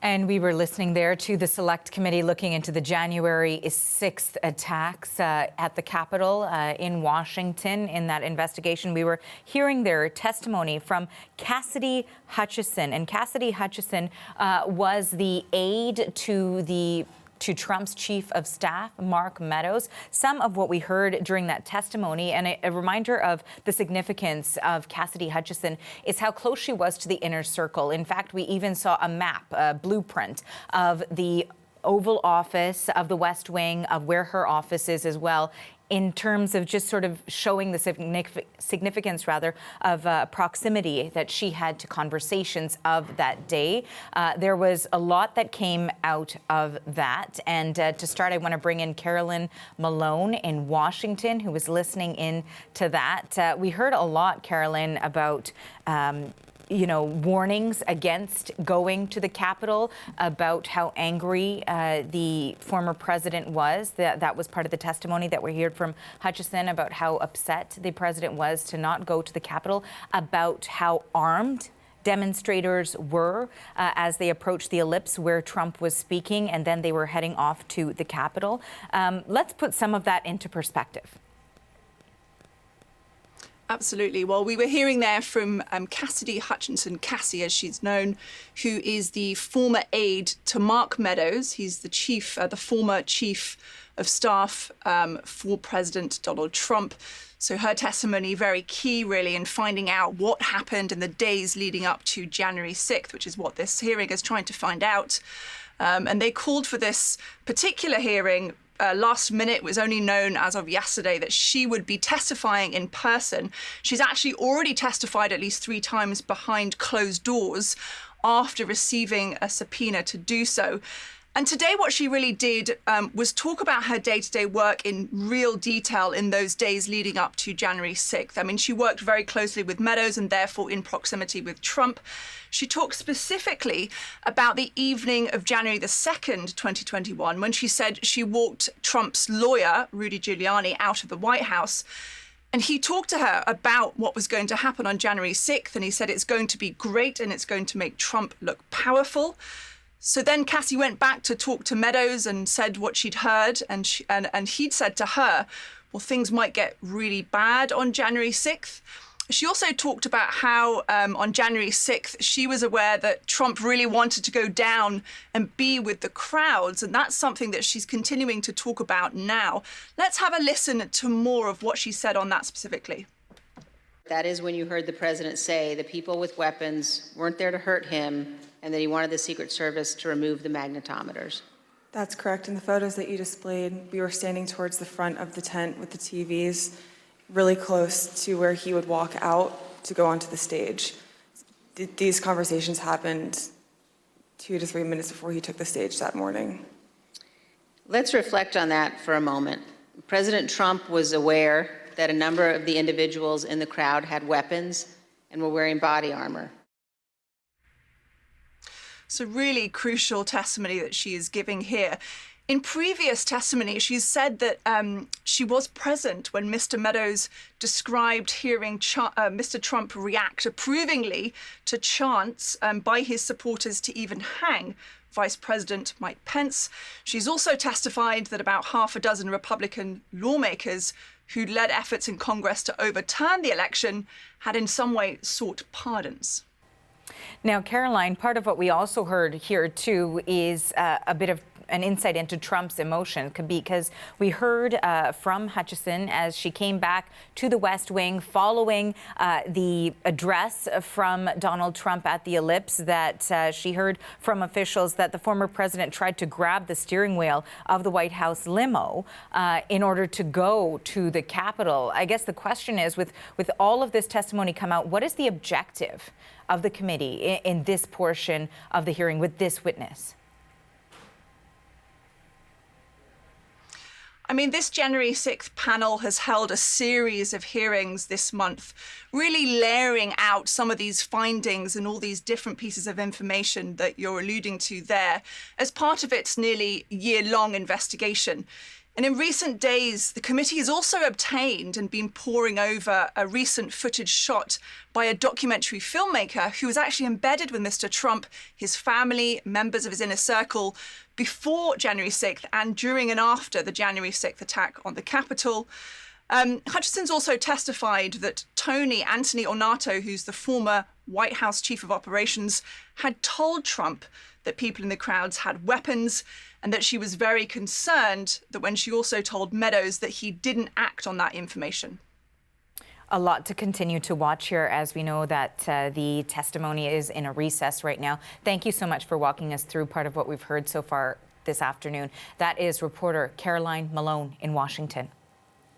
And we were listening there to the Select Committee looking into the January 6th attacks at the Capitol in Washington. In that investigation, we were hearing their testimony from Cassidy Hutchison. And Cassidy Hutchison was the aide to Trump's chief of staff, Mark Meadows. Some of what we heard during that testimony, and a reminder of the significance of Cassidy Hutchison, is how close she was to the inner circle. In fact, we even saw a map, a blueprint of the Oval Office, of the West Wing, of where her office is as well, in terms of just sort of showing the significance of proximity that she had to conversations of that day. There was a lot that came out of that. And to start, I want to bring in Carolyn Malone in Washington, who was listening in to that. We heard a lot, Carolyn, about warnings against going to the Capitol, about how angry the former president was. That was part of the testimony that we heard from Hutchison, about how upset the president was to not go to the Capitol, about how armed demonstrators were as they approached the ellipse where Trump was speaking, and then they were heading off to the Capitol. Let's put some of that into perspective. Absolutely. Well, we were hearing there from Cassidy Hutchinson, Cassie as she's known, who is the former aide to Mark Meadows. He's the former chief of staff for President Donald Trump. So her testimony very key, really, in finding out what happened in the days leading up to January 6th, which is what this hearing is trying to find out. And they called for this particular hearing last minute. It was only known as of yesterday that she would be testifying in person. She's actually already testified at least 3 times behind closed doors after receiving a subpoena to do so. And today what she really did was talk about her day-to-day work in real detail in those days leading up to January 6th. I mean, she worked very closely with Meadows and therefore in proximity with Trump. She talked specifically about the evening of January the 2nd, 2021, when she said she walked Trump's lawyer, Rudy Giuliani, out of the White House. And he talked to her about what was going to happen on January 6th. And he said it's going to be great and it's going to make Trump look powerful. So then Cassie went back to talk to Meadows and said what she'd heard. And he'd said to her, well, things might get really bad on January 6th. She also talked about how on January 6th, she was aware that Trump really wanted to go down and be with the crowds. And that's something that she's continuing to talk about now. Let's have a listen to more of what she said on that specifically. That is when you heard the president say the people with weapons weren't there to hurt him and that he wanted the Secret Service to remove the magnetometers. That's correct. In the photos that you displayed, we were standing towards the front of the tent with the TVs, really close to where he would walk out to go onto the stage. These conversations happened 2 to 3 minutes before he took the stage that morning. Let's reflect on that for a moment. President Trump was aware that a number of the individuals in the crowd had weapons and were wearing body armor. So really crucial testimony that she is giving here. In previous testimony, she's said that she was present when Mr. Meadows described hearing Mr. Trump react approvingly to chants by his supporters to even hang Vice President Mike Pence. She's also testified that about half a dozen Republican lawmakers who led efforts in Congress to overturn the election had in some way sought pardons. Now, Caroline, part of what we also heard here, too, is a bit of an insight into Trump's emotion, because we heard from Hutchison as she came back to the West Wing following the address from Donald Trump at the ellipse, that she heard from officials that the former president tried to grab the steering wheel of the White House limo in order to go to the Capitol. I guess the question is, with all of this testimony come out, what is the objective of the committee in this portion of the hearing with this witness? I mean, this January 6th panel has held a series of hearings this month, really layering out some of these findings and all these different pieces of information that you're alluding to there as part of its nearly year-long investigation. And in recent days, the committee has also obtained and been poring over a recent footage shot by a documentary filmmaker who was actually embedded with Mr. Trump, his family, members of his inner circle, before January 6th and during and after the January 6th attack on the Capitol. Hutchinson's also testified that Tony Anthony Ornato, who's the former White House chief of operations, had told Trump that people in the crowds had weapons, and that she was very concerned that when she also told Meadows that he didn't act on that information. A lot to continue to watch here, as we know that the testimony is in a recess right now. Thank you so much for walking us through part of what we've heard so far this afternoon. That is reporter Caroline Malone in Washington.